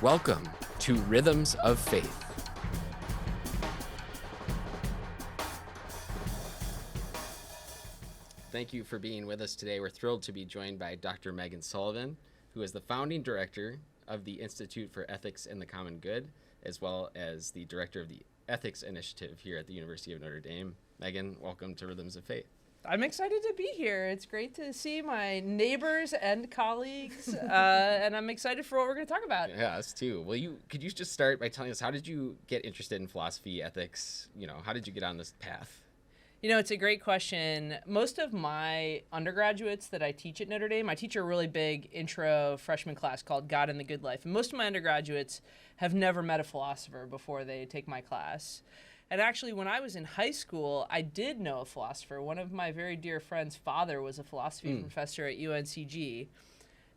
Welcome to Rhythms of Faith. Thank you for being with us today. We're thrilled to be joined by Dr. Meghan Sullivan, who is the founding director of the Institute for Ethics and the Common Good, as well as the director of the Ethics Initiative here at the University of Notre Dame. Meghan, welcome to Rhythms of Faith. I'm excited to be here. It's great to see my neighbors and colleagues, and I'm excited for what we're going to talk about. Yeah, us too. Well, could you just start by telling us, how did you get interested in philosophy, ethics? How did you get on this path? It's a great question. Most of my undergraduates that I teach at Notre Dame, I teach a really big intro freshman class called God and the Good Life. And most of my undergraduates have never met a philosopher before they take my class. And actually, when I was in high school, I did know a philosopher. One of my very dear friend's father was a philosophy professor at UNCG.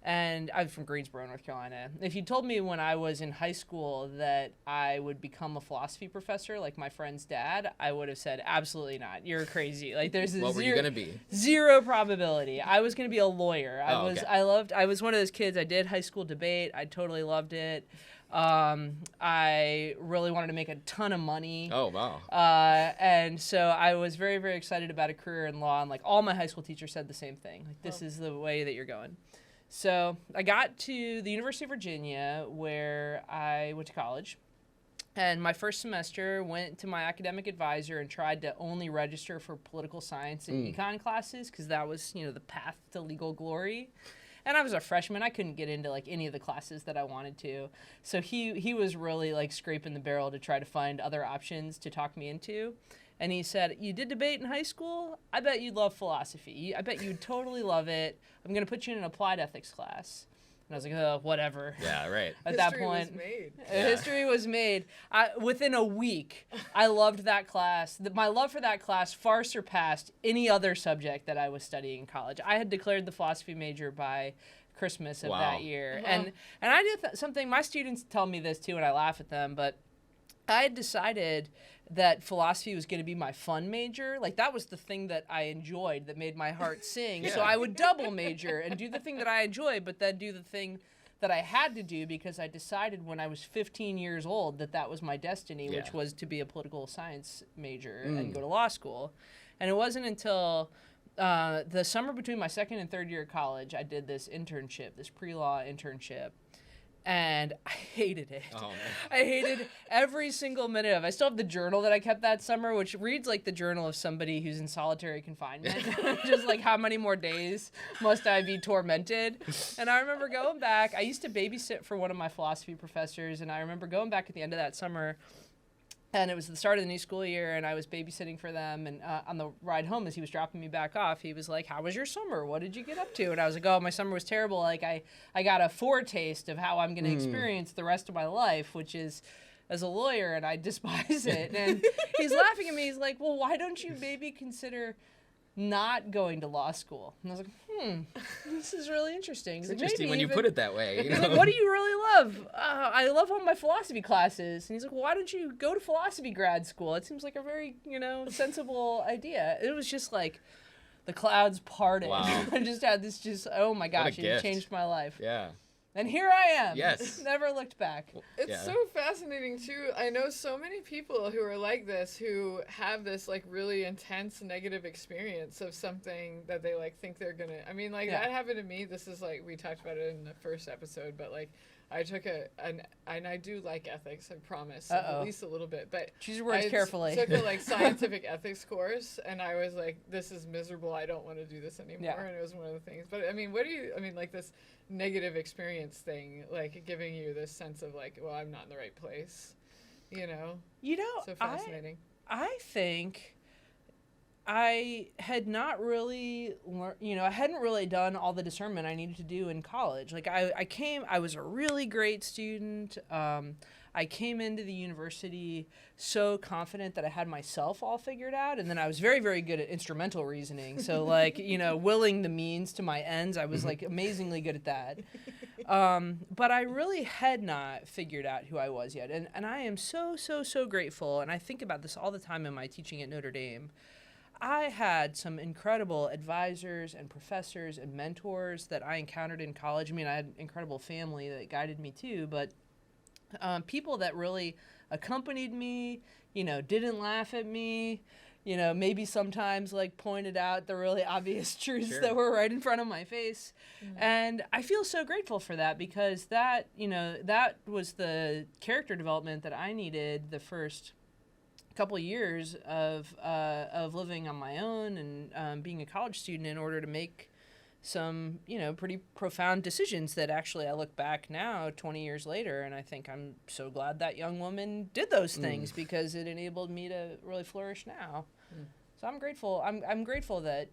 And I'm from Greensboro, North Carolina. If you told me when I was in high school that I would become a philosophy professor like my friend's dad, I would have said, absolutely not. You're crazy. Like, there's What were you going to be? Zero probability. I was going to be a lawyer. Okay. I was one of those kids. I did high school debate. I totally loved it. I really wanted to make a ton of money. Oh, wow. And so I was very, very excited about a career in law. And like all my high school teachers said the same thing. Like, this is the way that you're going. So I got to the University of Virginia, where I went to college. And my first semester went to my academic advisor and tried to only register for political science and econ classes, because that was, the path to legal glory. And I was a freshman. I couldn't get into like any of the classes that I wanted to. So he was really like scraping the barrel to try to find other options to talk me into. And he said, you did debate in high school? I bet you'd love philosophy. I bet you'd totally love it. I'm going to put you in an applied ethics class. And I was like, oh, whatever. Yeah, right. At that point, history was made. Within a week, I loved that class. My love for that class far surpassed any other subject that I was studying in college. I had declared the philosophy major by Christmas of that year. And I did something, my students tell me this too, and I laugh at them, but I had decided that philosophy was going to be my fun major. Like, that was the thing that I enjoyed that made my heart sing. Yeah. So I would double major and do the thing that I enjoyed, but then do the thing that I had to do because I decided when I was 15 years old that that was my destiny, which was to be a political science major and go to law school. And it wasn't until the summer between my second and third year of college, I did this internship, this pre-law internship. And I hated it. Oh, man. I hated every single minute of it. I still have the journal that I kept that summer, which reads like the journal of somebody who's in solitary confinement. Just like, how many more days must I be tormented? And I remember going back. I used to babysit for one of my philosophy professors, and I remember going back at the end of that summer. And it was the start of the new school year, and I was babysitting for them. And on the ride home, as he was dropping me back off, he was like, how was your summer? What did you get up to? And I was like, oh, my summer was terrible. Like, I got a foretaste of how I'm going to experience the rest of my life, which is as a lawyer, and I despise it. And he's laughing at me. He's like, well, why don't you maybe consider not going to law school? And I was like, this is really interesting. It's interesting when you put it that way. He's like, what do you really love? I love all my philosophy classes. And he's like, well, why don't you go to philosophy grad school? It seems like a very, sensible idea. It was just like the clouds parted. Wow. I just had this oh my gosh, it changed my life. Yeah. And here I am. Yes. Never looked back. It's so fascinating, too. I know so many people who are like this, who have this, like, really intense negative experience of something that they, like, think they're going to... I mean, like, that happened to me. This is, like, we talked about it in the first episode, but, like, I took and I do like ethics, I promise, at least a little bit. But choose your words carefully. I took a like scientific ethics course, and I was like, this is miserable. I don't want to do this anymore. Yeah. And it was one of the things. But I mean, like this negative experience thing, like giving you this sense of like, well, I'm not in the right place, So fascinating. I think I had not really learned, I hadn't really done all the discernment I needed to do in college. Like I was a really great student. I came into the university so confident that I had myself all figured out. And then I was very, very good at instrumental reasoning. So like, willing the means to my ends, I was like amazingly good at that. But I really had not figured out who I was yet. And I am so, so, so grateful. And I think about this all the time in my teaching at Notre Dame. I had some incredible advisors and professors and mentors that I encountered in college. I mean, I had an incredible family that guided me too, but people that really accompanied me, didn't laugh at me, maybe sometimes like pointed out the really obvious truths Sure. that were right in front of my face. And I feel so grateful for that, because that was the character development that I needed the first couple of years of living on my own and being a college student, in order to make some, pretty profound decisions that actually I look back now 20 years later, and I think I'm so glad that young woman did those things, because it enabled me to really flourish now. So I'm grateful. I'm grateful that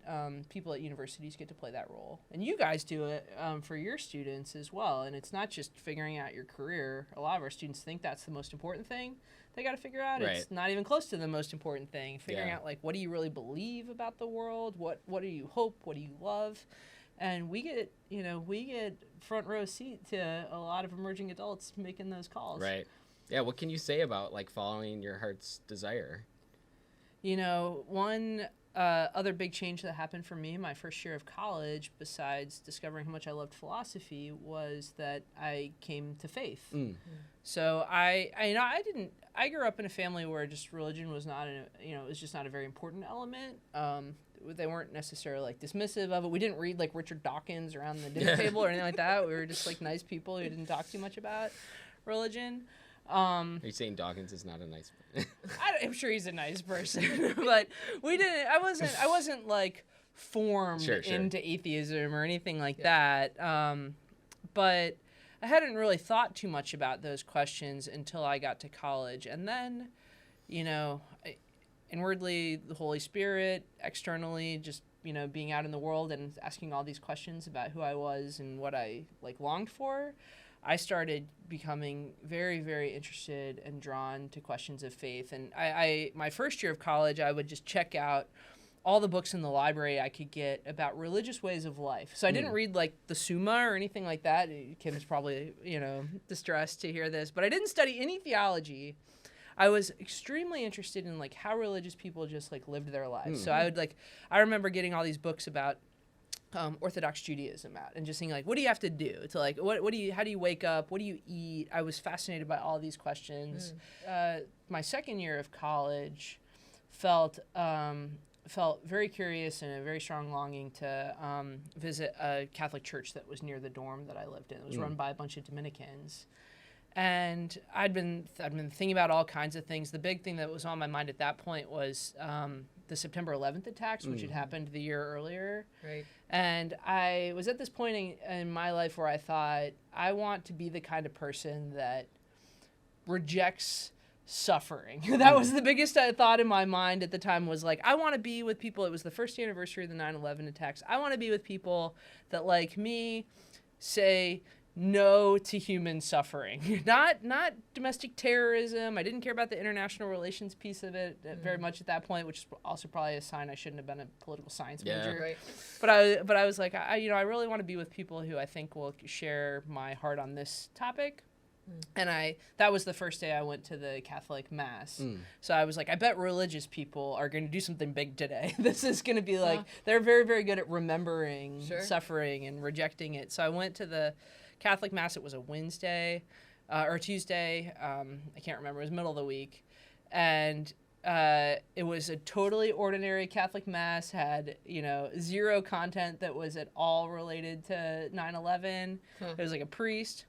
people at universities get to play that role, and you guys do it for your students as well. And it's not just figuring out your career. A lot of our students think that's the most important thing they got to figure out. Right. It's not even close to the most important thing. Figuring out, like, what do you really believe about the world? What do you hope? What do you love? And we get front row seat to a lot of emerging adults making those calls. Right. Yeah. What can you say about like following your heart's desire? One other big change that happened for me my first year of college, besides discovering how much I loved philosophy, was that I came to faith. So I grew up in a family where just religion was not it was just not a very important element. They weren't necessarily like dismissive of it. We didn't read like Richard Dawkins around the dinner table or anything like that. We were just like nice people who didn't talk too much about religion. Are you saying Dawkins is not a nice person? I'm sure he's a nice person, but we didn't. I wasn't like formed Sure. into atheism or anything like that. But I hadn't really thought too much about those questions until I got to college, and then, inwardly the Holy Spirit, externally just being out in the world and asking all these questions about who I was and what I like longed for. I started becoming very, very interested and drawn to questions of faith. And my first year of college, I would just check out all the books in the library I could get about religious ways of life. So I didn't read like the Summa or anything like that. Kim's probably, distressed to hear this, but I didn't study any theology. I was extremely interested in like how religious people just like lived their lives. So I remember getting all these books about Orthodox Judaism out and just seeing like, what do you have to do to like, how do you wake up? What do you eat? I was fascinated by all these questions. My second year of college felt very curious and a very strong longing to visit a Catholic church that was near the dorm that I lived in. It was run by a bunch of Dominicans. And I'd been thinking about all kinds of things. The big thing that was on my mind at that point was the September 11th attacks, which had happened the year earlier. Right. And I was at this point in my life where I thought, I want to be the kind of person that rejects suffering. That was the biggest thought in my mind at the time, was like, I want to be with people. It was the first anniversary of the 9/11 attacks. I want to be with people that, like me, say no to human suffering. Not domestic terrorism. I didn't care about the international relations piece of it very much at that point, which is also probably a sign I shouldn't have been a political science major. Right. But I was like, I really want to be with people who I think will share my heart on this topic. And that was the first day I went to the Catholic Mass. So I was like, I bet religious people are going to do something big today. This is going to be like, they're very, very good at remembering suffering and rejecting it. So I went to the Catholic Mass. It was a Wednesday or Tuesday. I can't remember. It was middle of the week. And it was a totally ordinary Catholic Mass, had, zero content that was at all related to 9/11. It was like a priest,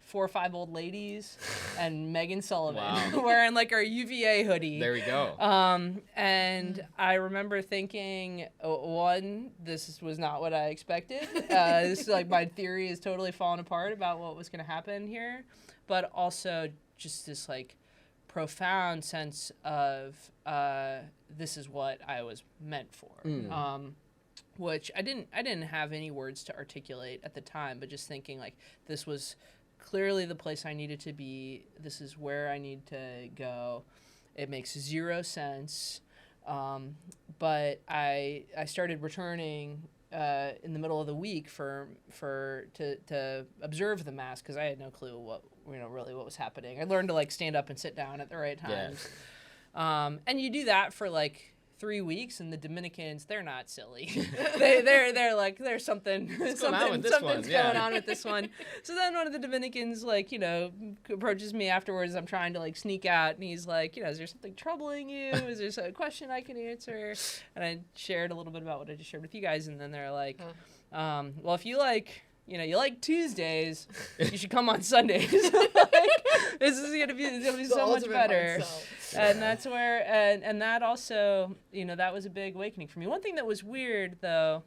4 or 5 old ladies, and Meghan Sullivan wearing like our UVA hoodie. There we go. And I remember thinking, one, this was not what I expected. This is like, my theory is totally falling apart about what was going to happen here. But also just this like profound sense of this is what I was meant for. Which I didn't have any words to articulate at the time, but just thinking like, this was clearly the place I needed to be. This is where I need to go. It makes zero sense. But I started returning in the middle of the week to observe the Mass, because I had no clue what was happening. I learned to like stand up and sit down at the right times. And you do that for like 3 weeks, and the Dominicans, they're not silly. they're like, there's something's going on with this one. So then one of the Dominicans, like, you know, approaches me afterwards. I'm trying to like sneak out, and he's like, you know, is there something troubling you? Is there a question I can answer? And I shared a little bit about what I just shared with you guys, and then they're like, well, if you like, you know, you like Tuesdays, you should come on Sundays. Like, this is gonna be so much better. And that's where, and that also, you know, that was a big awakening for me. One thing that was weird, though,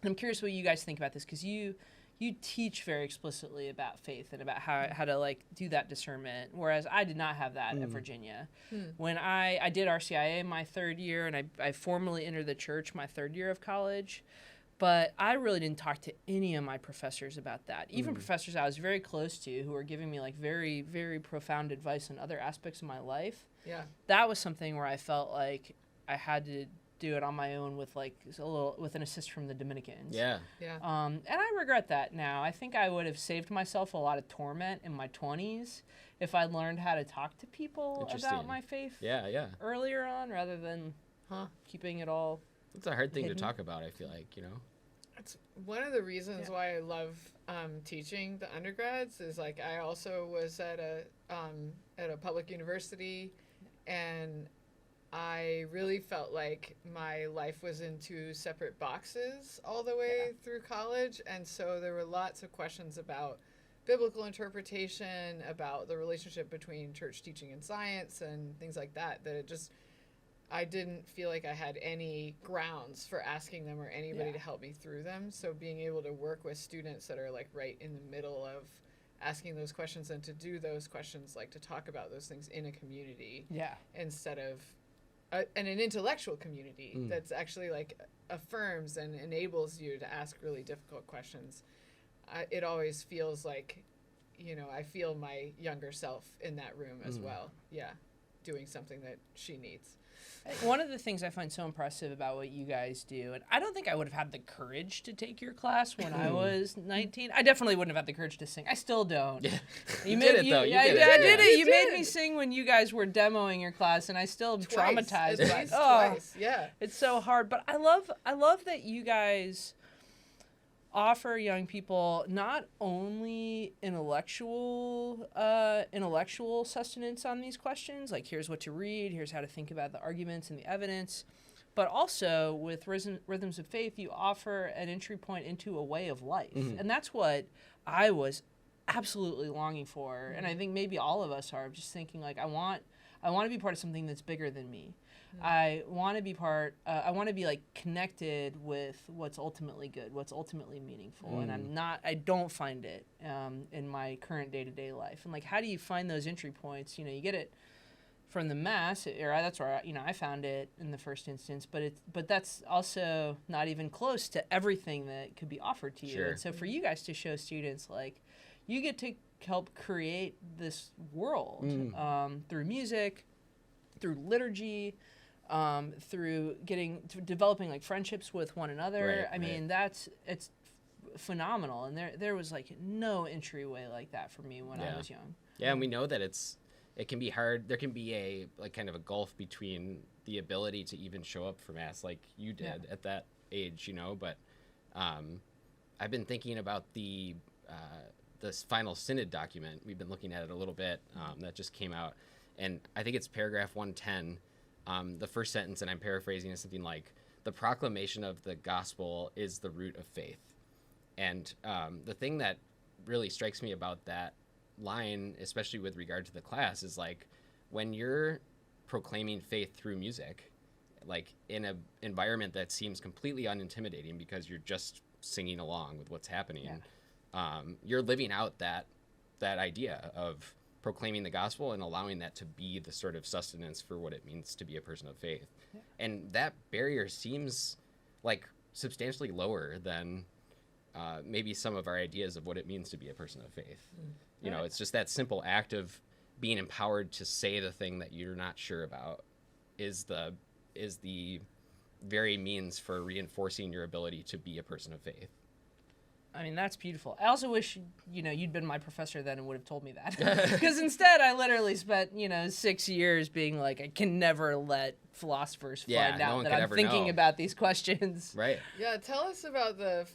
and I'm curious what you guys think about this, because you teach very explicitly about faith and about how to like do that discernment, whereas I did not have that at Virginia. When I did RCIA my 3rd year, and I formally entered the church my 3rd year of college. But I really didn't talk to any of my professors about that. Even professors I was very close to who were giving me like very, very profound advice on other aspects of my life. Yeah. That was something where I felt like I had to do it on my own with like with an assist from the Dominicans. Yeah. Yeah. And I regret that now. I think I would have saved myself a lot of torment in my 20s if I learned how to talk to people about my faith earlier on, rather than keeping it all. It's a hard thing hidden. to talk about, I feel like, you know? It's one of the reasons why I love teaching the undergrads is like I also was at a public university, and I really felt like my life was in 2 separate boxes all the way through college, and so there were lots of questions about biblical interpretation, about the relationship between church teaching and science and things like that I didn't feel like I had any grounds for asking them or anybody to help me through them. So being able to work with students that are like right in the middle of asking those questions, and to do those questions, like to talk about those things in a community instead of an intellectual community that's actually like affirms and enables you to ask really difficult questions. It always feels like, you know, I feel my younger self in that room as well. Yeah. Doing something that she needs. One of the things I find so impressive about what you guys do, and I don't think I would have had the courage to take your class when I was 19. I definitely wouldn't have had the courage to sing. I still don't. Yeah. You did it, though. I did it. You made me sing when you guys were demoing your class, and I still am traumatized by it. Twice. Yeah. It's so hard. But I love that you guys offer young people not only intellectual sustenance on these questions, like here's what to read, here's how to think about the arguments and the evidence, but also with Rhythms of Faith, you offer an entry point into a way of life. And that's what I was absolutely longing for. And I think maybe all of us are, just thinking like, I want to be part of something that's bigger than me. I want to be I want to be like connected with what's ultimately good, what's ultimately meaningful. And I don't find it in my current day-to-day life. And like, how do you find those entry points? You know, you get it from the mass, or that's where I found it in the first instance, but that's also not even close to everything that could be offered to you. Sure. And so for you guys to show students, like, you get to help create this world through music, through liturgy, through developing like friendships with one another. Right, I mean, it's phenomenal. And there was like no entryway like that for me when I was young. Yeah, and we know that it can be hard. There can be a like kind of a gulf between the ability to even show up for mass like you did at that age, you know. But I've been thinking about this final synod document. We've been looking at it a little bit. That just came out, and I think it's paragraph 110. The first sentence, and I'm paraphrasing, is something like, "The proclamation of the gospel is the root of faith." And the thing that really strikes me about that line, especially with regard to the class, is like, when you're proclaiming faith through music, like in an environment that seems completely unintimidating because you're just singing along with what's happening, you're living out that idea of proclaiming the gospel and allowing that to be the sort of sustenance for what it means to be a person of faith. And that barrier seems like substantially lower than maybe some of our ideas of what it means to be a person of faith. You know, it's just that simple act of being empowered to say the thing that you're not sure about is the very means for reinforcing your ability to be a person of faith. I mean, that's beautiful. I also wish, you'd been my professor then and would have told me that. Because instead, I literally spent, 6 years being like, I can never let philosophers find out that I'm thinking about these questions. Right. Yeah, tell us about the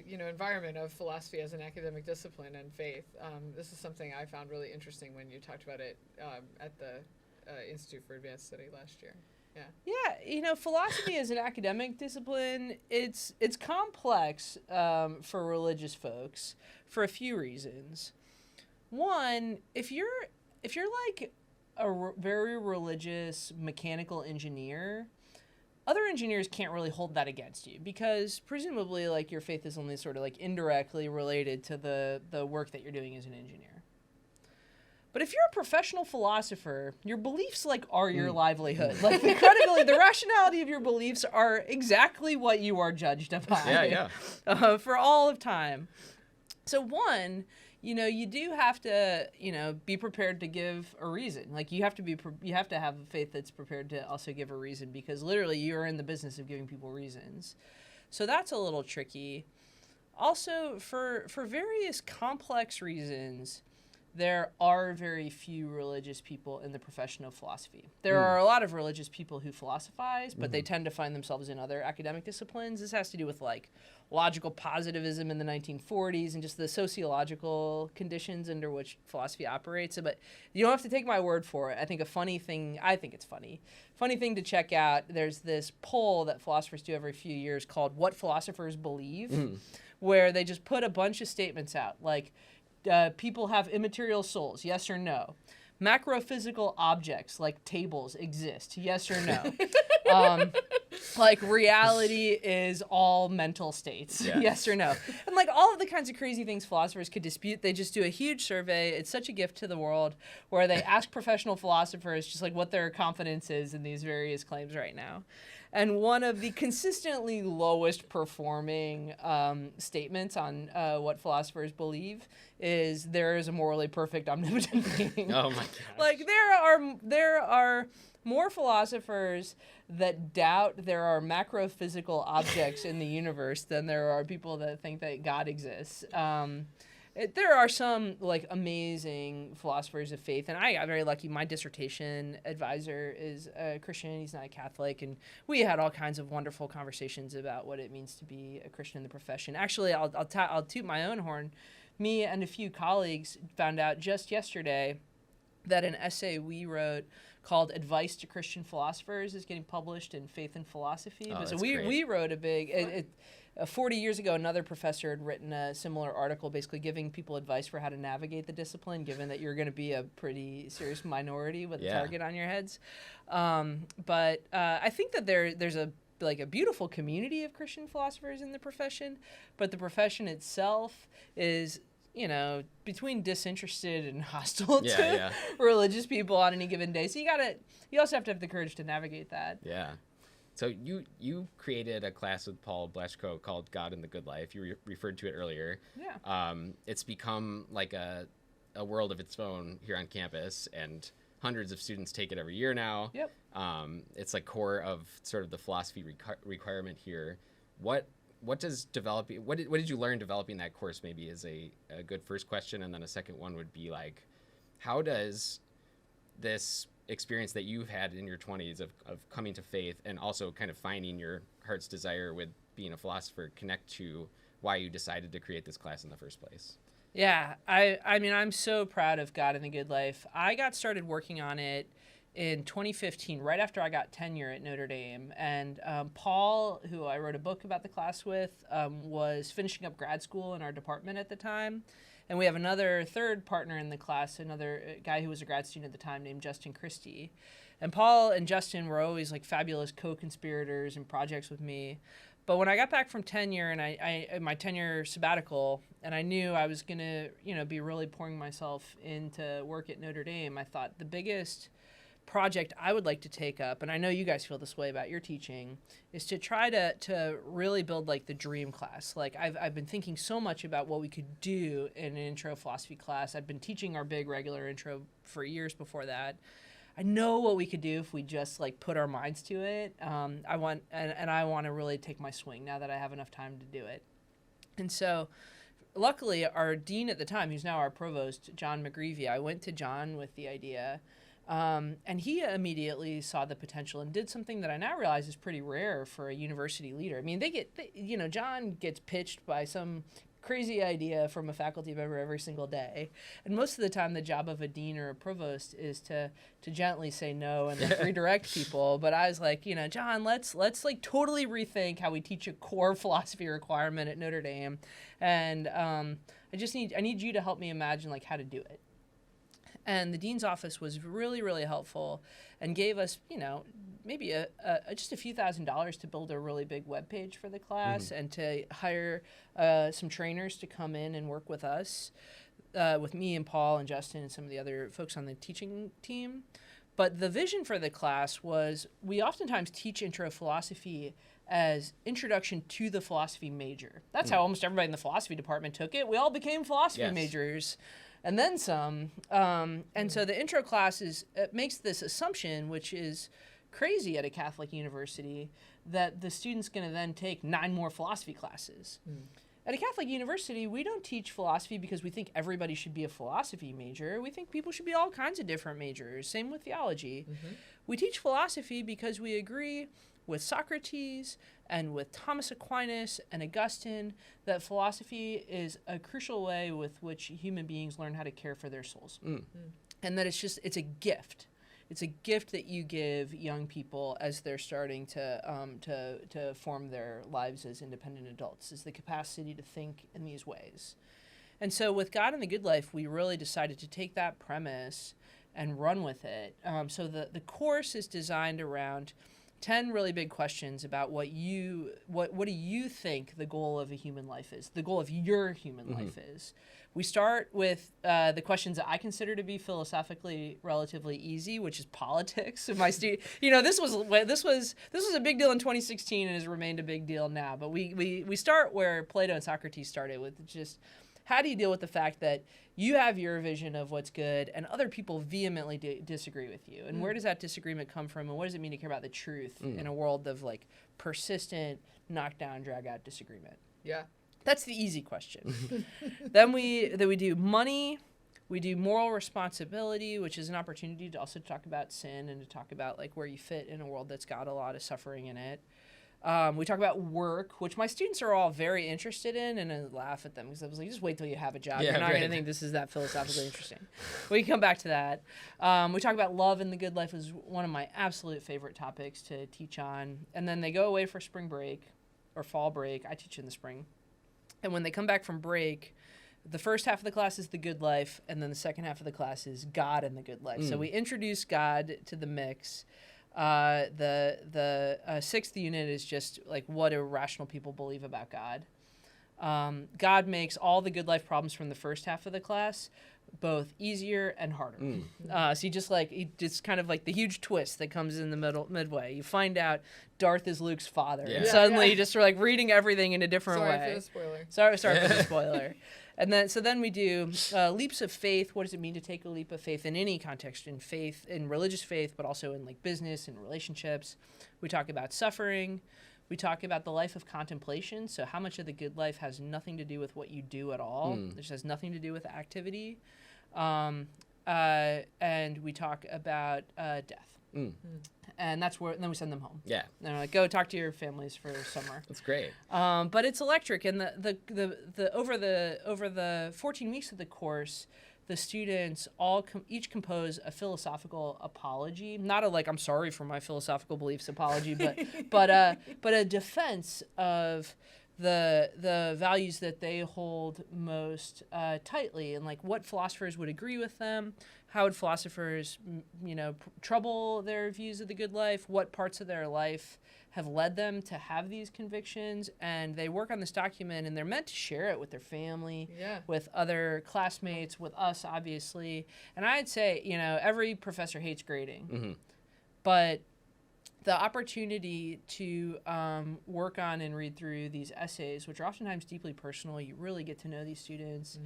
environment of philosophy as an academic discipline and faith. This is something I found really interesting when you talked about it at the Institute for Advanced Study last year. Yeah, philosophy as an academic discipline, it's complex for religious folks for a few reasons. One, if you're like a very religious mechanical engineer, other engineers can't really hold that against you because presumably like your faith is only sort of like indirectly related to the work that you're doing as an engineer. But if you're a professional philosopher, your beliefs like are your livelihood. Like the credibility, the rationality of your beliefs are exactly what you are judged upon. For all of time. So one, you do have to, be prepared to give a reason. Like you have to have a faith that's prepared to also give a reason because literally you're in the business of giving people reasons. So that's a little tricky. Also, for various complex reasons, there are very few religious people in the profession of philosophy. There are a lot of religious people who philosophize, but they tend to find themselves in other academic disciplines. This has to do with like logical positivism in the 1940s and just the sociological conditions under which philosophy operates. But you don't have to take my word for it. I think it's funny thing to check out. There's this poll that philosophers do every few years called What Philosophers Believe, where they just put a bunch of statements out like, people have immaterial souls, yes or no? Macrophysical objects like tables exist, yes or no? Like reality is all mental states, yes or no? And like all of the kinds of crazy things philosophers could dispute, they just do a huge survey. It's such a gift to the world where they ask professional philosophers just like what their confidence is in these various claims right now. And one of the consistently lowest performing statements on what philosophers believe is there is a morally perfect omnipotent being. Oh my gosh. Like there are more philosophers that doubt there are macrophysical objects in the universe than there are people that think that God exists. There are some like amazing philosophers of faith, and I got very lucky. My dissertation advisor is a Christian; he's not a Catholic, and we had all kinds of wonderful conversations about what it means to be a Christian in the profession. Actually, I'll toot my own horn. Me and a few colleagues found out just yesterday that an essay we wrote called "Advice to Christian Philosophers" is getting published in Faith and Philosophy. Oh, so that's we great. wrote a big. 40 years ago, another professor had written a similar article basically giving people advice for how to navigate the discipline, given that you're going to be a pretty serious minority with a target on your heads. But I think that there's a beautiful community of Christian philosophers in the profession, but the profession itself is, between disinterested and hostile to religious people on any given day. So you also have to have the courage to navigate that. Yeah. So you created a class with Paul Blashko called God and the Good Life. You referred to it earlier. Yeah. It's become like a world of its own here on campus, and hundreds of students take it every year now. Yep. It's like core of sort of the philosophy requirement here. What did you learn developing that course? Maybe is a good first question, and then a second one would be like, how does this experience that you've had in your 20s of coming to faith and also kind of finding your heart's desire with being a philosopher connect to why you decided to create this class in the first place? Yeah, I mean, I'm so proud of God and the Good Life. I got started working on it in 2015, right after I got tenure at Notre Dame. And Paul, who I wrote a book about the class with, was finishing up grad school in our department at the time. And we have another third partner in the class, another guy who was a grad student at the time named Justin Christie. And Paul and Justin were always like fabulous co-conspirators in projects with me. But when I got back from tenure and I my tenure sabbatical, and I knew I was going to, be really pouring myself into work at Notre Dame, I thought the biggest project I would like to take up, and I know you guys feel this way about your teaching, is to try to really build like the dream class. Like I've been thinking so much about what we could do in an intro philosophy class. I've been teaching our big regular intro for years before that. I know what we could do if we just like put our minds to it. I want to really take my swing now that I have enough time to do it. And so luckily our dean at the time, who's now our provost, John McGreevy, I went to John with the idea. And he immediately saw the potential and did something that I now realize is pretty rare for a university leader. I mean, John gets pitched by some crazy idea from a faculty member every single day. And most of the time, the job of a dean or a provost is to gently say no and like redirect people. But I was like, John, let's like totally rethink how we teach a core philosophy requirement at Notre Dame. And I need you to help me imagine like how to do it. And the dean's office was really, really helpful and gave us, maybe just a few $1,000s to build a really big web page for the class and to hire some trainers to come in and work with us, with me and Paul and Justin and some of the other folks on the teaching team. But the vision for the class was we oftentimes teach intro philosophy as introduction to the philosophy major. That's how almost everybody in the philosophy department took it. We all became philosophy majors. And then some. And so the intro class makes this assumption, which is crazy at a Catholic university, that the student's going to then take 9 more philosophy classes. At a Catholic university, we don't teach philosophy because we think everybody should be a philosophy major. We think people should be all kinds of different majors. Same with theology. We teach philosophy because we agree with Socrates and with Thomas Aquinas and Augustine that philosophy is a crucial way with which human beings learn how to care for their souls. And that it's a gift. It's a gift that you give young people as they're starting to form their lives as independent adults, is the capacity to think in these ways. And so with God and the Good Life, we really decided to take that premise and run with it. So the course is designed around 10 really big questions about what do you think the goal of a human life is, the goal of your human life is. We start with the questions that I consider to be philosophically relatively easy, which is politics. So my this was a big deal in 2016 and has remained a big deal now. But we start where Plato and Socrates started, with just how do you deal with the fact that you have your vision of what's good and other people vehemently disagree with you? And where does that disagreement come from? And what does it mean to care about the truth in a world of like persistent, knockdown, drag out disagreement? Yeah. That's the easy question. Then we do money. We do moral responsibility, which is an opportunity to also talk about sin and to talk about like where you fit in a world that's got a lot of suffering in it. We talk about work, which my students are all very interested in, and I laugh at them because I was like, just wait till you have a job. You're not going to think this is that philosophically interesting. We can come back to that. We talk about love and the good life, is one of my absolute favorite topics to teach on. And then they go away for spring break or fall break. I teach in the spring. And when they come back from break, the first half of the class is the good life, and then the second half of the class is God and the good life. So we introduce God to the mix. The sixth unit is just like what do rational people believe about God. God makes all the good life problems from the first half of the class both easier and harder. So it's kind of like the huge twist that comes in the midway. You find out Darth is Luke's father. And suddenly you just are like reading everything in a different way. Sorry for the spoiler. Sorry for the spoiler. And then we do leaps of faith. What does it mean to take a leap of faith in any context, in faith, in religious faith, but also in like business and relationships? We talk about suffering. We talk about the life of contemplation. So how much of the good life has nothing to do with what you do at all? It just has nothing to do with activity. And we talk about death. And that's where, and then we send them home. And they're like, go talk to your families for summer. That's great. But it's electric. And the over the 14 weeks of the course, the students each compose a philosophical apology, not a like I'm sorry for my philosophical beliefs apology, but a defense of the values that they hold most tightly, and like what philosophers would agree with them, how would philosophers trouble their views of the good life, what parts of their life have led them to have these convictions. And they work on this document, and they're meant to share it with their family, with other classmates, with us, obviously. And I'd say, every professor hates grading, but the opportunity to work on and read through these essays, which are oftentimes deeply personal, you really get to know these students,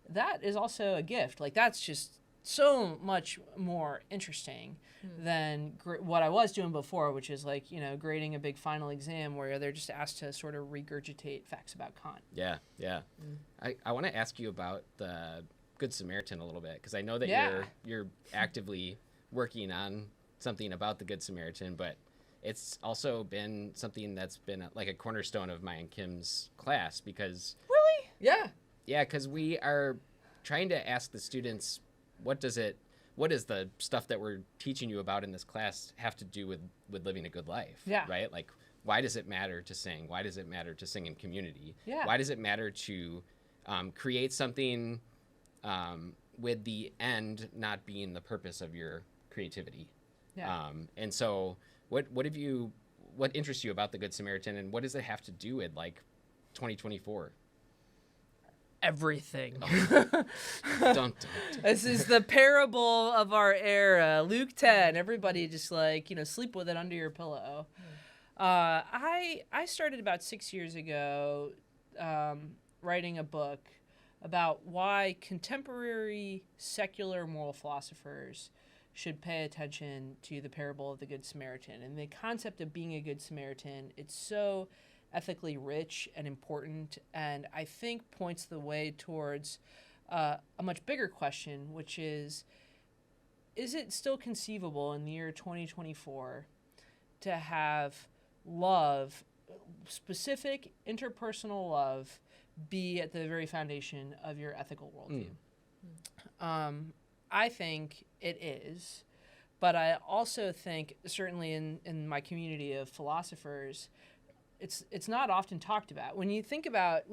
that is also a gift. Like, that's just so much more interesting than what I was doing before, which is like, grading a big final exam where they're just asked to sort of regurgitate facts about Kant. Yeah. I want to ask you about the Good Samaritan a little bit, because I know that you're actively working on something about the Good Samaritan, but it's also been something that's been like a cornerstone of my and Kim's class, because Really? Yeah, because we are trying to ask the students, what does the stuff that we're teaching you about in this class have to do with living a good life? Yeah. Right? Like, why does it matter to sing? Why does it matter to sing in community? Yeah. Why does it matter to create something with the end not being the purpose of your creativity? Yeah. And so what interests you about the Good Samaritan, and what does it have to do with like 2024? Everything. Dun. This is the parable of our era. Luke 10. Everybody just sleep with it under your pillow. I started about 6 years ago writing a book about why contemporary secular moral philosophers should pay attention to the parable of the Good Samaritan. And the concept of being a Good Samaritan, it's so ethically rich and important, and I think points the way towards a much bigger question, which is it still conceivable in the year 2024 to have love, specific interpersonal love, be at the very foundation of your ethical worldview? I think it is, but I also think, certainly in my community of philosophers, it's not often talked about. When you think about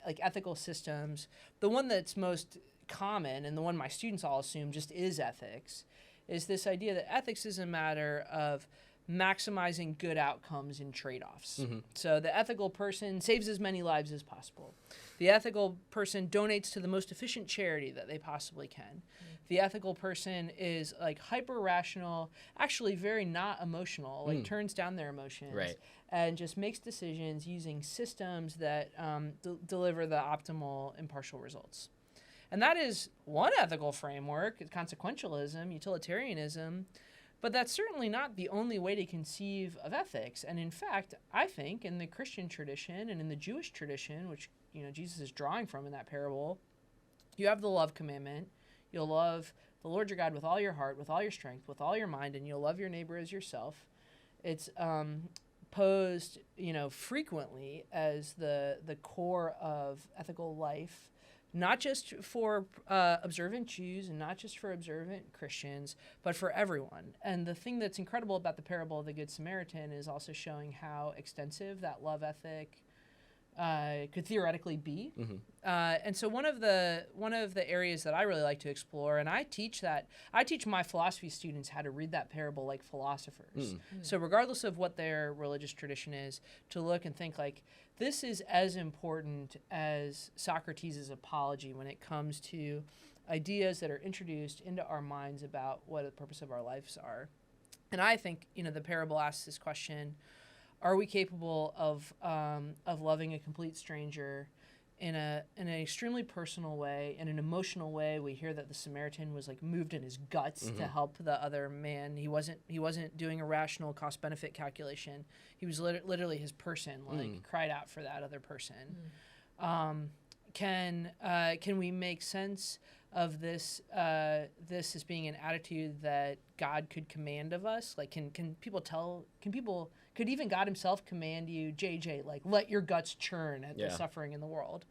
like ethical systems, the one that's most common, and the one my students all assume just is ethics, is this idea that ethics is a matter of maximizing good outcomes in trade-offs. So the ethical person saves as many lives as possible. The ethical person donates to the most efficient charity that they possibly can. The ethical person is like hyper-rational, actually very not emotional, like turns down their emotions, right, and just makes decisions using systems that deliver the optimal impartial results. And that is one ethical framework, consequentialism, utilitarianism, but that's certainly not the only way to conceive of ethics. And in fact, I think in the Christian tradition and in the Jewish tradition, which Jesus is drawing from in that parable, you have the love commandment. You'll love the Lord your God with all your heart, with all your strength, with all your mind, and you'll love your neighbor as yourself. It's posed, frequently as the core of ethical life, not just for observant Jews and not just for observant Christians, but for everyone. And the thing that's incredible about the parable of the Good Samaritan is also showing how extensive that love ethic could theoretically be. And so one of the areas that I really like to explore, and I teach my philosophy students how to read that parable like philosophers. So regardless of what their religious tradition is, to look and think like, this is as important as Socrates' apology when it comes to ideas that are introduced into our minds about what the purpose of our lives are. And I think, the parable asks this question: are we capable of loving a complete stranger in an extremely personal way, in an emotional way? We hear that the Samaritan was like moved in his guts to help the other man. He wasn't doing a rational cost-benefit calculation. He was literally his person, cried out for that other person. Can we make sense of this as being an attitude that God could command of us? Like, could even God himself command you, JJ, like, let your guts churn at the suffering in the world?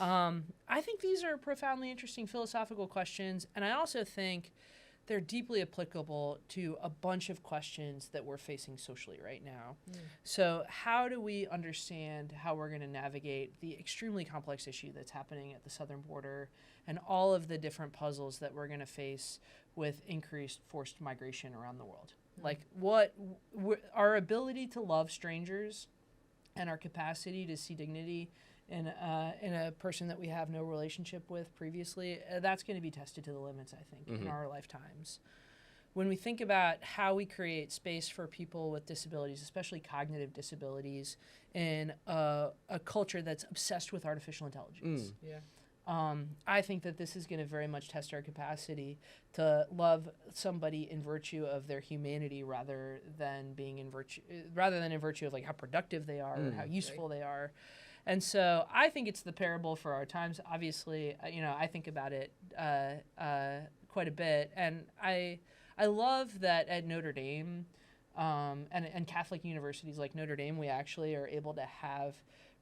I think these are profoundly interesting philosophical questions, and I also think they're deeply applicable to a bunch of questions that we're facing socially right now. So how do we understand how we're going to navigate the extremely complex issue that's happening at the southern border and all of the different puzzles that we're going to face with increased forced migration around the world? Like, our ability to love strangers and our capacity to see dignity in a person that we have no relationship with previously, that's going to be tested to the limits, I think, in our lifetimes. When we think about how we create space for people with disabilities, especially cognitive disabilities, in a culture that's obsessed with artificial intelligence, I think that this is going to very much test our capacity to love somebody in virtue of their humanity rather than in virtue of like how productive they are or how useful they are. And so I think it's the parable for our times. Obviously, I think about it quite a bit, and I love that at Notre Dame and Catholic universities like Notre Dame, we actually are able to have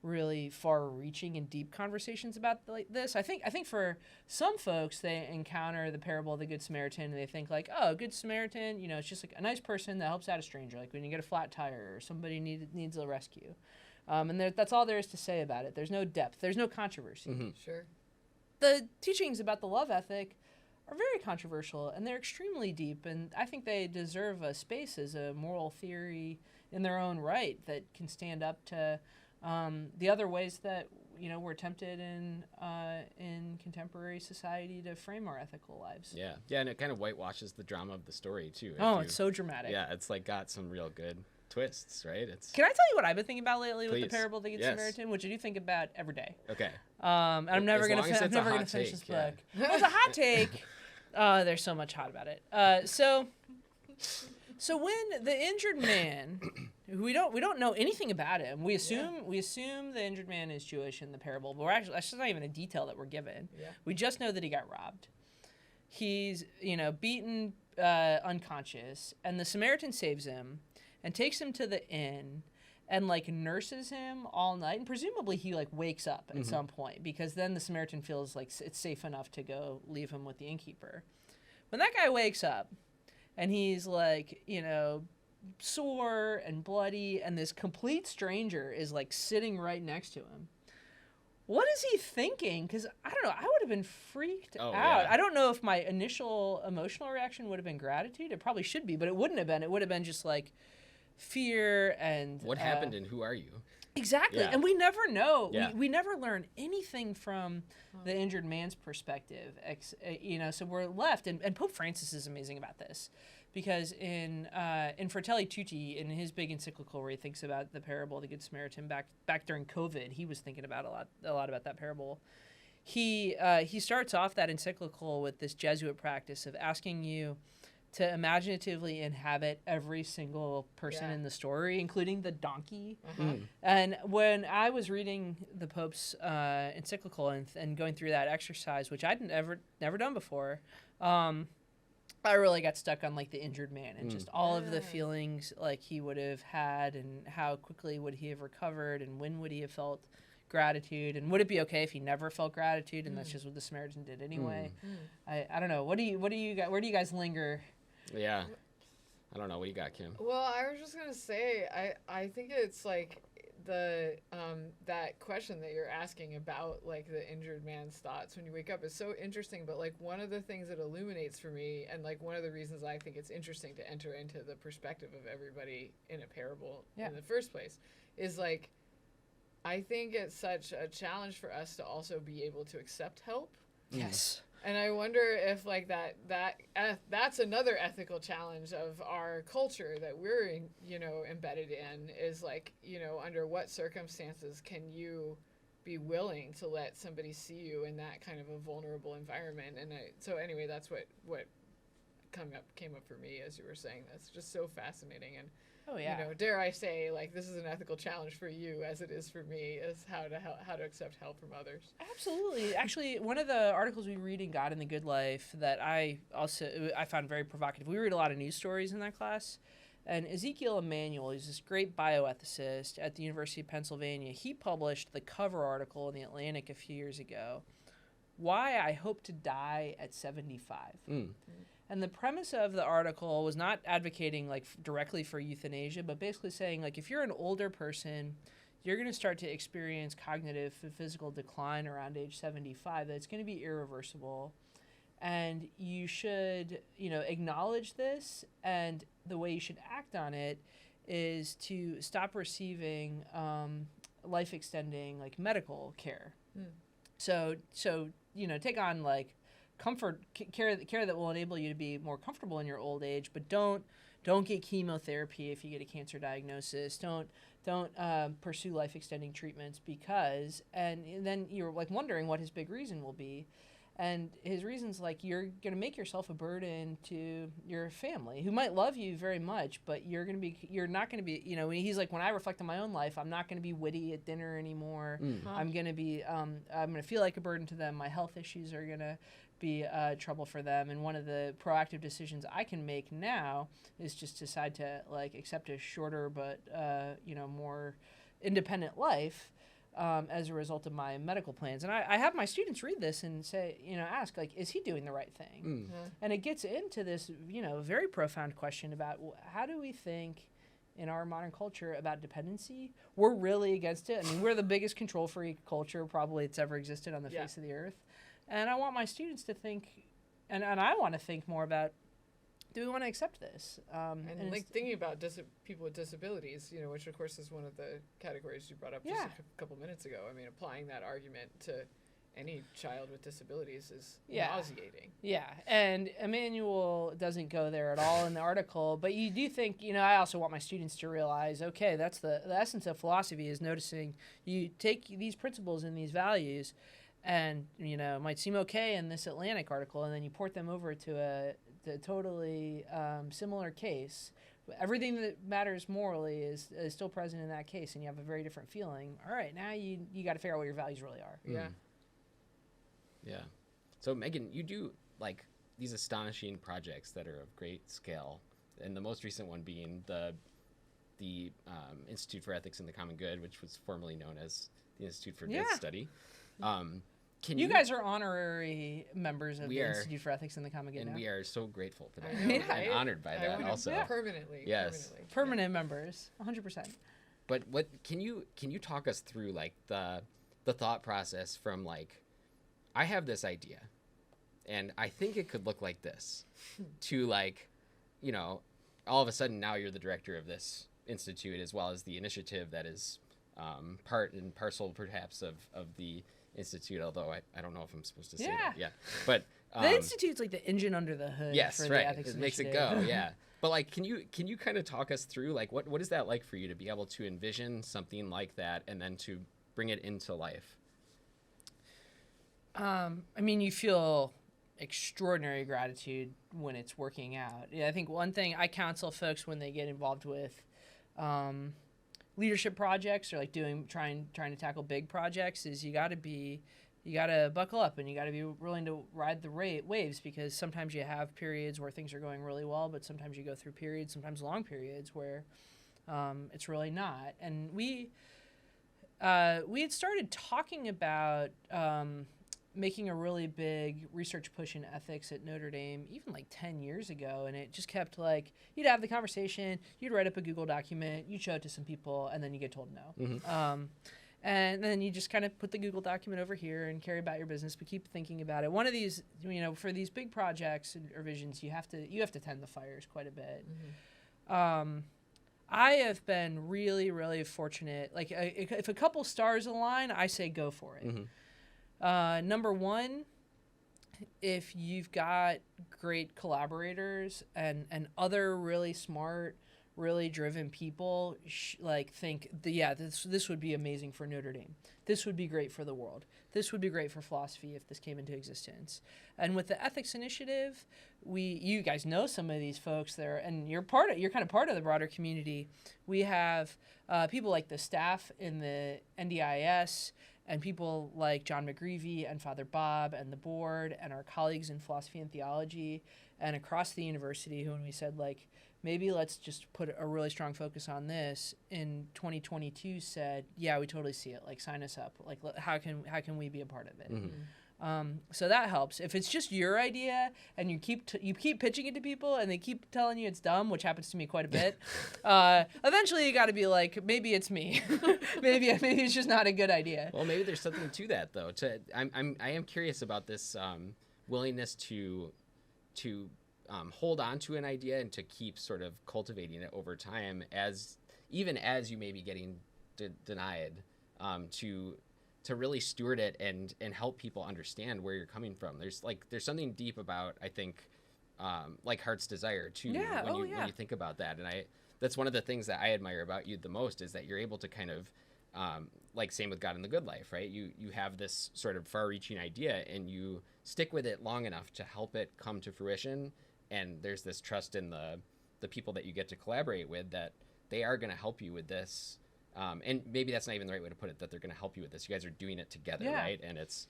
really far-reaching and deep conversations about like this. I think for some folks, they encounter the parable of the Good Samaritan and they think like, oh, Good Samaritan, it's just like a nice person that helps out a stranger, like when you get a flat tire or somebody needs a rescue. And that's all there is to say about it. There's no depth. There's no controversy. Mm-hmm. Sure. The teachings about the love ethic are very controversial, and they're extremely deep, and I think they deserve a space as a moral theory in their own right that can stand up to the other ways that we're tempted in contemporary society to frame our ethical lives. Yeah, and it kind of whitewashes the drama of the story too. It's so dramatic. Yeah, it's like got some real good twists, right? Can I tell you what I've been thinking about lately Please. with the parable of the Good Samaritan, which I do think about every day. Okay. And I'm never gonna finish this book. Well, it's a hot take. There's so much hot about it. So when the injured man, we don't know anything about him. We assume the injured man is Jewish in the parable, but that's not even a detail that we're given. Yeah. We just know that he got robbed. He's beaten, unconscious, and the Samaritan saves him and takes him to the inn and like nurses him all night, and presumably he like wakes up at some point, because then the Samaritan feels like it's safe enough to go leave him with the innkeeper. When that guy wakes up and he's like, sore and bloody, and this complete stranger is like sitting right next to him, what is he thinking? Because I don't know, I would have been freaked out. Yeah. I don't know if my initial emotional reaction would have been gratitude. It probably should be, but it wouldn't have been. It would have been just like fear and what happened and who are you? Exactly. Yeah. And we never know. Yeah. We never learn anything from the injured man's perspective. So we're left, and Pope Francis is amazing about this, because in Fratelli Tutti, in his big encyclical where he thinks about the parable of the Good Samaritan back during COVID, he was thinking about a lot about that parable. He starts off that encyclical with this Jesuit practice of asking you to imaginatively inhabit every single person in the story, including the donkey. And when I was reading the Pope's encyclical and going through that exercise, which I'd never done before, I really got stuck on like the injured man and just all of the feelings like he would have had, and how quickly would he have recovered, and when would he have felt gratitude, and would it be okay if he never felt gratitude, and that's just what the Samaritan did anyway. I don't know. What do you got? Where do you guys linger? Yeah, I don't know. What do you got, Kim? Well, I was just gonna say, I think it's like the that question that you're asking about like the injured man's thoughts when you wake up is so interesting. But like one of the things that illuminates for me, and like one of the reasons I think it's interesting to enter into the perspective of everybody in a parable in the first place, is like I think it's such a challenge for us to also be able to accept help. Yes. And I wonder if like that's another ethical challenge of our culture that we're embedded in, is like, under what circumstances can you be willing to let somebody see you in that kind of a vulnerable environment? And so anyway, that's what came up for me as you were saying. That's just so fascinating. And dare I say, like, this is an ethical challenge for you as it is for me, is how to accept help from others. Absolutely. Actually, one of the articles we read in God and the Good Life that I found very provocative. We read a lot of news stories in that class, and Ezekiel Emanuel, he's this great bioethicist at the University of Pennsylvania. He published the cover article in the Atlantic a few years ago, "Why I Hope to Die at 75." And the premise of the article was not advocating like directly for euthanasia, but basically saying like if you're an older person, you're going to start to experience cognitive and physical decline around age 75. That's going to be irreversible, and you should acknowledge this, and the way you should act on it is to stop receiving life extending like medical care. So take on like care that will enable you to be more comfortable in your old age, but don't get chemotherapy if you get a cancer diagnosis. Don't don't pursue life-extending treatments because, and then you're like wondering what his big reason will be. And his reason's like, you're going to make yourself a burden to your family who might love you very much, but you're not going to be, he's like, when I reflect on my own life, I'm not going to be witty at dinner anymore. I'm going to be, I'm going to feel like a burden to them. My health issues are going to be trouble for them. And one of the proactive decisions I can make now is just decide to like accept a shorter, but, more independent life. As a result of my medical plans. And I have my students read this and say, ask, like, is he doing the right thing? And it gets into this, very profound question about how do we think in our modern culture about dependency? We're really against it. I mean, we're the biggest control freak culture probably it's ever existed on the face of the earth. And I want my students to think, and I want to think more about, do we want to accept this? And like thinking about people with disabilities, which of course is one of the categories you brought up just a couple minutes ago. I mean, applying that argument to any child with disabilities is nauseating. Yeah, and Emanuel doesn't go there at all in the article, but you do think, I also want my students to realize, okay, that's the essence of philosophy is noticing you take these principles and these values and, it might seem okay in this Atlantic article, and then you port them over to a totally similar case. Everything that matters morally is still present in that case, and you have a very different feeling. All right, now you got to figure out what your values really are. Yeah. So Megan, you do like these astonishing projects that are of great scale, and the most recent one being the Institute for Ethics in the Common Good, which was formerly known as the Institute for Good Study. You guys are honorary members of the Institute for Ethics in the Common Good, and now. we are so grateful for that and honored by that also. Permanently. Yes. Permanent members, 100%. But what can you talk us through like the thought process from like, I have this idea, and I think it could look like this, to like, all of a sudden now you're the director of this institute as well as the initiative that is part and parcel perhaps of the institute, although I don't know if I'm supposed to say that. Yeah. But the institute's like the engine under the hood for the ethics it makes initiative. It go, yeah. But like can you kind of talk us through like what is that like for you to be able to envision something like that and then to bring it into life? I mean, you feel extraordinary gratitude when it's working out. Yeah, I think one thing I counsel folks when they get involved with leadership projects or like trying to tackle big projects is you got to buckle up and you got to be willing to ride the waves, because sometimes you have periods where things are going really well, but sometimes you go through periods, sometimes long periods, where it's really not. And we had started talking about making a really big research push in ethics at Notre Dame even like 10 years ago, and it just kept like, you'd have the conversation, you'd write up a Google document, you'd show it to some people, and then you get told no. And then you just kind of put the Google document over here and carry about your business, but keep thinking about it. One of these, for these big projects or visions, you have to tend the fires quite a bit. I have been really, really fortunate. Like if a couple stars align, I say go for it. Number one, if you've got great collaborators and other really smart, really driven people, think, this would be amazing for Notre Dame. This would be great for the world. This would be great for philosophy if this came into existence. And with the ethics initiative, you guys know some of these folks there, and you're kind of part of the broader community. We have people like the staff in the NDIS, and people like John McGreevy and Father Bob and the board and our colleagues in philosophy and theology and across the university, who, when we said like, maybe let's just put a really strong focus on this in 2022, said, yeah, we totally see it. Like, sign us up. Like, how can we be a part of it? So that helps. If it's just your idea and you keep pitching it to people and they keep telling you it's dumb, which happens to me quite a bit, eventually you got to be like, maybe it's me. maybe it's just not a good idea. Well, maybe there's something to that though. I am curious about this willingness to hold on to an idea and to keep sort of cultivating it over time, even as you may be getting denied, to really steward it and help people understand where you're coming from. There's something deep about, I think, like heart's desire too, when you think about that. And that's one of the things that I admire about you the most, is that you're able to kind of, like same with God in the Good Life, right? You have this sort of far-reaching idea, and you stick with it long enough to help it come to fruition. And there's this trust in the people that you get to collaborate with, that they are going to help you with this. And maybe that's not even the right way to put it, that they're going to help you with this. You guys are doing it together, right? And it's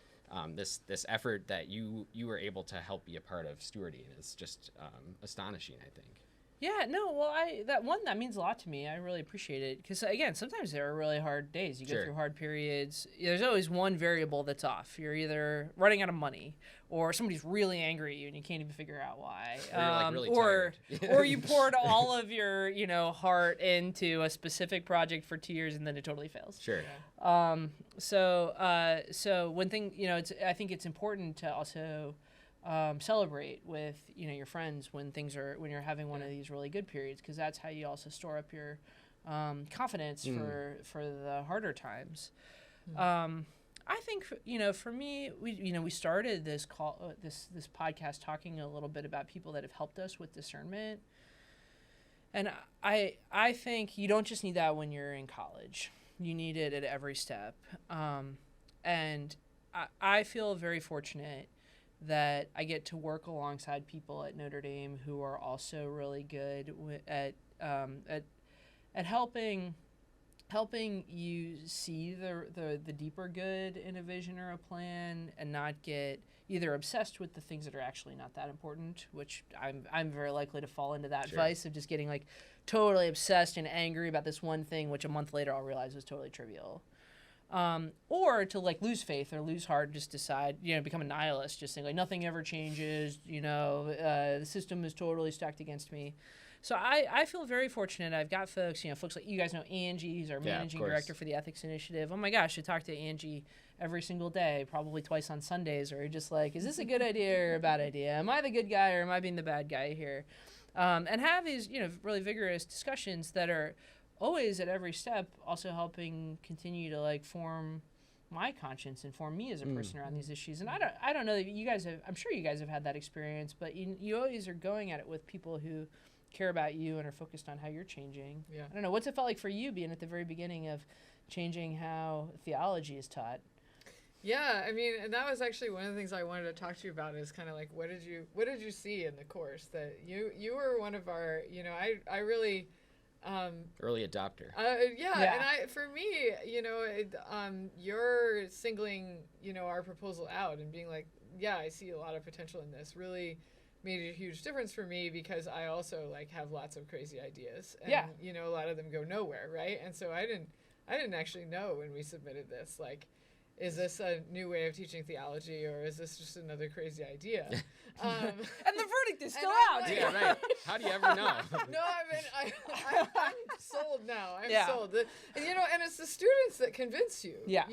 this effort that you were able to help be a part of stewarding is just astonishing, I think. Yeah, no, well, that means a lot to me. I really appreciate it, because again, sometimes there are really hard days. You go through hard periods. There's always one variable that's off. You're either running out of money, or somebody's really angry at you and you can't even figure out why. Or you poured all of your heart into a specific project for 2 years and then it totally fails. Sure. So one thing, I think it's important to also celebrate with your friends when you're having one of these really good periods, because that's how you also store up your confidence for the harder times. I think for me, we started this this podcast talking a little bit about people that have helped us with discernment, and I think you don't just need that when you're in college. You need it at every step, and I feel very fortunate that I get to work alongside people at Notre Dame who are also really good at helping you see the deeper good in a vision or a plan, and not get either obsessed with the things that are actually not that important, which I'm very likely to fall into that vice of just getting like totally obsessed and angry about this one thing, which a month later I'll realize was totally trivial. Or to like lose faith or lose heart, just decide, become a nihilist, just saying like nothing ever changes, the system is totally stacked against me. So I feel very fortunate. I've got folks like you guys know Angie, who's our managing director for the Ethics Initiative. Oh my gosh, I talk to Angie every single day, probably twice on Sundays, or just like, is this a good idea or a bad idea? Am I the good guy or am I being the bad guy here? And have these, really vigorous discussions that are always at every step also helping continue to like form my conscience and form me as a person around these issues. And I don't know that you guys have, I'm sure you guys have had that experience, but you always are going at it with people who care about you and are focused on how you're changing. Yeah. I don't know, what's it felt like for you being at the very beginning of changing how theology is taught? Yeah, I mean, and that was actually one of the things I wanted to talk to you about, is kind of like, what did you see in the course that you were one of our, I really early adopter. And for me, you're singling, our proposal out and being like, yeah, I see a lot of potential in this, really made a huge difference for me, because I also like have lots of crazy ideas, and a lot of them go nowhere, right? And so I didn't actually know when we submitted this, like, is this a new way of teaching theology, or is this just another crazy idea? And the verdict is still out. Like, yeah, right. How do you ever know? No, I mean, I'm sold now. I'm sold. And, and it's the students that convince you. Yeah.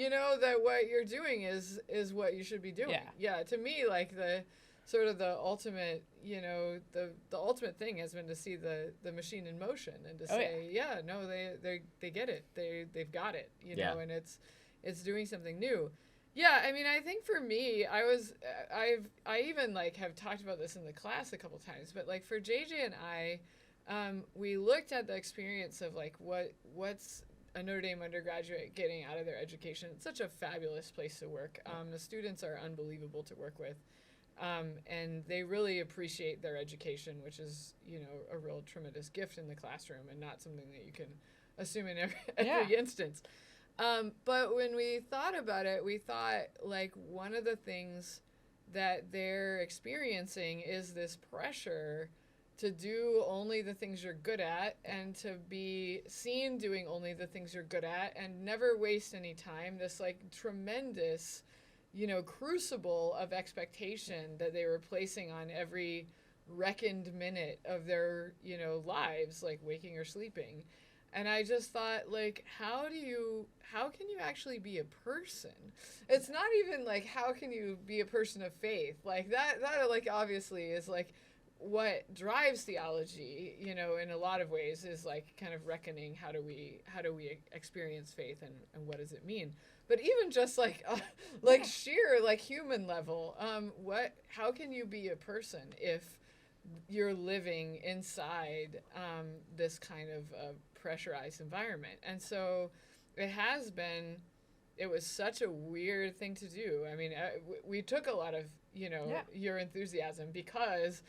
That what you're doing is what you should be doing. Yeah. To me, like the sort of the ultimate, the ultimate thing has been to see the machine in motion and to say, they get it. They've got it. And it's doing something new. Yeah, I mean, I think for me, I even like have talked about this in the class a couple times, but like for JJ and I, we looked at the experience of like what's a Notre Dame undergraduate getting out of their education. It's such a fabulous place to work. The students are unbelievable to work with, and they really appreciate their education, which is a real tremendous gift in the classroom and not something that you can assume in every instance. But when we thought about it, we thought like one of the things that they're experiencing is this pressure to do only the things you're good at and to be seen doing only the things you're good at and never waste any time. This like tremendous, crucible of expectation that they were placing on every reckoned minute of their, lives, like waking or sleeping. And I just thought, like, how can you actually be a person? It's not even like, how can you be a person of faith? Like that like obviously is like what drives theology, in a lot of ways, is like kind of reckoning how do we experience faith and what does it mean? But even just like sheer like human level, how can you be a person if you're living inside this kind of pressurized environment. And so it was such a weird thing to do. I mean, we took a lot of, your enthusiasm because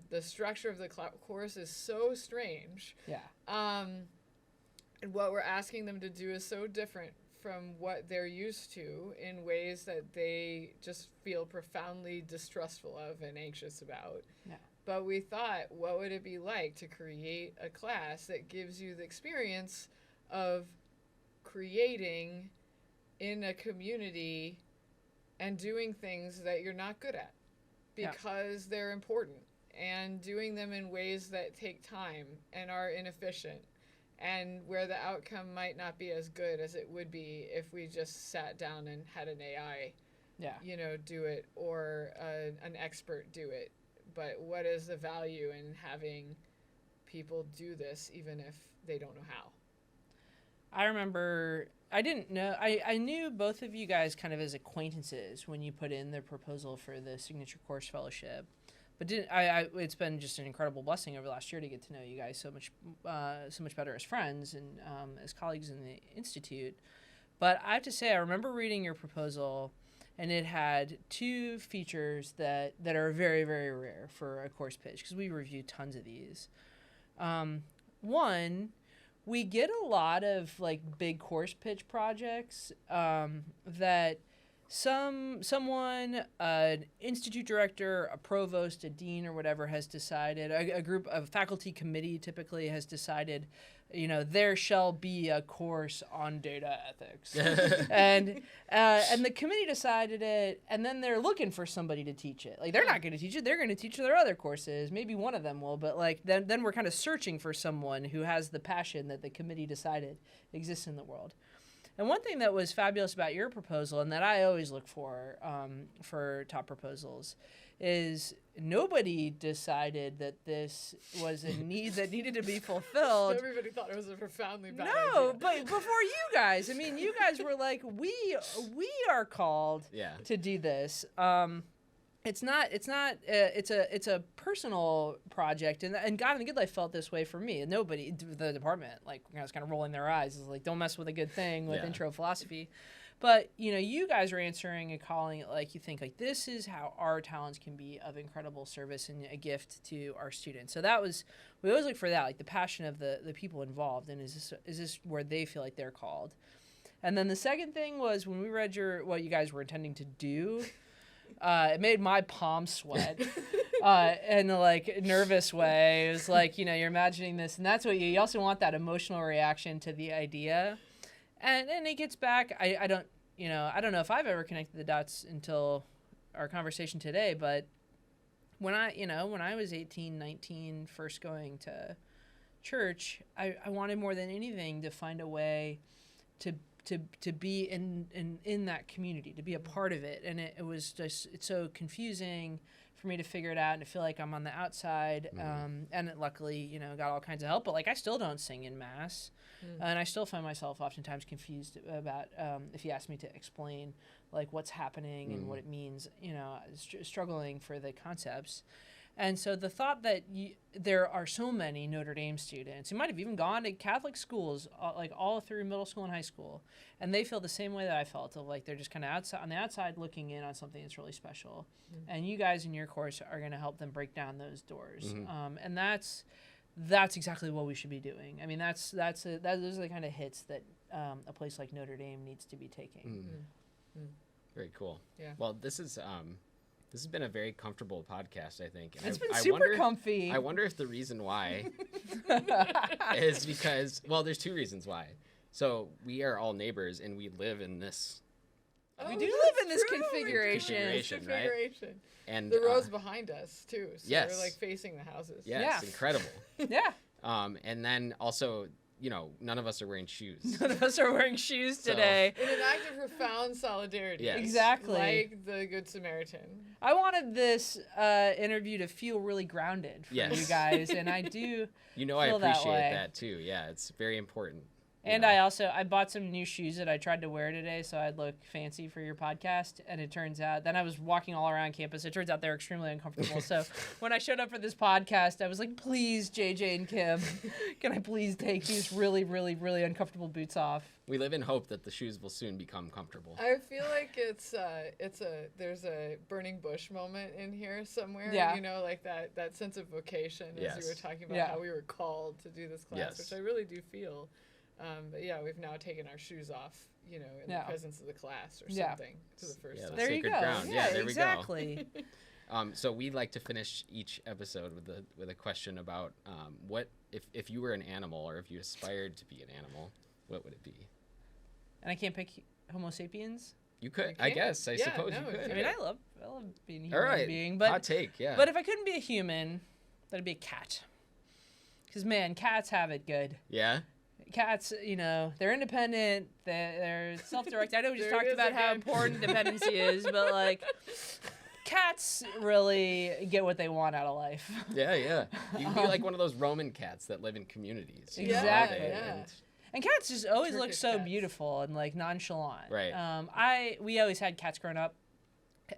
the structure of the course is so strange. Yeah. And what we're asking them to do is so different from what they're used to in ways that they just feel profoundly distrustful of and anxious about. Yeah. But we thought, what would it be like to create a class that gives you the experience of creating in a community and doing things that you're not good at because they're important, and doing them in ways that take time and are inefficient, and where the outcome might not be as good as it would be if we just sat down and had an AI do it, or an expert do it. But what is the value in having people do this even if they don't know how? I remember, I didn't know, I knew both of you guys kind of as acquaintances when you put in the proposal for the Signature Course Fellowship. But it's been just an incredible blessing over the last year to get to know you guys so much better as friends and as colleagues in the Institute. But I have to say, I remember reading your proposal, and it had two features that are very, very rare for a course pitch, because we review tons of these. One, we get a lot of like big course pitch projects that someone, an institute director, a provost, a dean, or whatever has decided, a group of faculty committee typically has decided, there shall be a course on data ethics. and the committee decided it, and then they're looking for somebody to teach it. Like, they're not going to teach it. They're going to teach their other courses. Maybe one of them will, but like then we're kind of searching for someone who has the passion that the committee decided exists in the world. And one thing that was fabulous about your proposal, and that I always look for top proposals, is nobody decided that this was a need that needed to be fulfilled. Everybody thought it was a profoundly bad idea. No, but before you guys, I mean, you guys were like, we are called to do this. It's a personal project, and God in the Good Life felt this way for me. And nobody, the department, like, was kind of rolling their eyes, is like, don't mess with a good thing with intro philosophy. But you guys are answering and calling it like you think like this is how our talents can be of incredible service and a gift to our students. So we always look for that, like the passion of the people involved, and is this where they feel like they're called. And then the second thing was when we read what you guys were intending to do. It made my palms sweat in a like nervous way. It was like, you're imagining this, and that's what you also want, that emotional reaction to the idea. And then it gets back. I don't know if I've ever connected the dots until our conversation today, but when I was 18, 19, first going to church, I wanted more than anything to find a way to be in that community, to be a part of it. And it was just, it's so confusing for me to figure it out and to feel like I'm on the outside. And it luckily, got all kinds of help, but like I still don't sing in Mass. And I still find myself oftentimes confused about, if you ask me to explain like what's happening and what it means, struggling for the concepts. And so the thought that there are so many Notre Dame students who might have even gone to Catholic schools, like all through middle school and high school, and they feel the same way that I felt, of like they're just kind of outside on the outside looking in on something that's really special. And you guys in your course are going to help them break down those doors. And that's exactly what we should be doing. I mean, those are the kind of hits that a place like Notre Dame needs to be taking. Very cool. Yeah. Well, this has been a very comfortable podcast, I think. And it's been super comfy. I wonder if the reason why is because, well, there's two reasons why. So we are all neighbors, and we live in this. We do live in this configuration, right? And the road's behind us too, so we're like facing the houses. Yes, incredible. Yeah. And then also, none of us are wearing shoes. None of us are wearing shoes today. In an act of profound solidarity. Yes. Exactly. Like the Good Samaritan. I wanted this interview to feel really grounded for you guys, and I do. I appreciate that too. Yeah, it's very important. And know. I bought some new shoes that I tried to wear today so I'd look fancy for your podcast. And it turns out, then I was walking all around campus. It turns out they're extremely uncomfortable. So when I showed up for this podcast, I was like, please, JJ and Kim, can I please take these really, really, really uncomfortable boots off? We live in hope that the shoes will soon become comfortable. I feel like there's a burning bush moment in here somewhere. Yeah. You know, like that sense of vocation as Yes. you were talking about Yeah. how we were called to do this class, Yes. which I really do feel. But yeah, we've now taken our shoes off, you know, in the presence of the class or Yeah. something for the first Yeah, time. There you sacred go. ground. Yeah, there exactly. we go. So we like to finish each episode with a question about what if you were an animal or if you aspired to be an animal, what would it be? And I can't pick Homo sapiens. You could, You I can. guess. I Yeah, suppose no, you if could. I mean, I love being a All human right. being, but Hot take, yeah. But if I couldn't be a human, that'd be a cat. Because, man, cats have it good. Yeah? Cats, you know, they're independent, they're self-directed. I know we just There it talked is about how again. important dependency is, but, like, cats really get what they want out of life. Yeah. You can be like one of those Roman cats that live in communities. you know, Exactly. Yeah. And cats just always look Turkish so cats. beautiful and, like, nonchalant. Right. We always had cats growing up,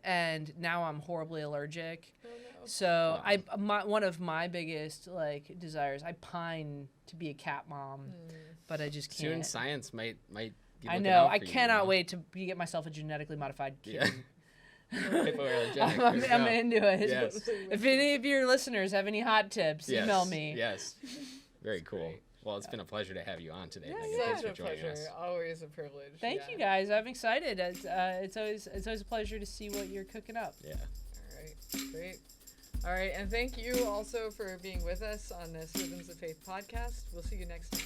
and now I'm horribly allergic. Oh, no. So one of my biggest like desires, I pine to be a cat mom, but I just can't. Soon science might be I looking know. out I for you, cannot you know? wait to get myself a genetically modified Yeah. kitten. Hypoallergenic. I'm There we go. into it. Yes. If any of your listeners have any hot tips, Yes. email me. Yes. Very cool. great. Well, it's been a pleasure to have you on today. Megan. yeah. Thanks Such for a joining pleasure. us. Always a privilege. Thank yeah. you guys. I'm excited. It's always a pleasure to see what you're cooking up. Yeah. All right. Great. All right. And thank you also for being with us on this Rhythms of Faith podcast. We'll see you next time.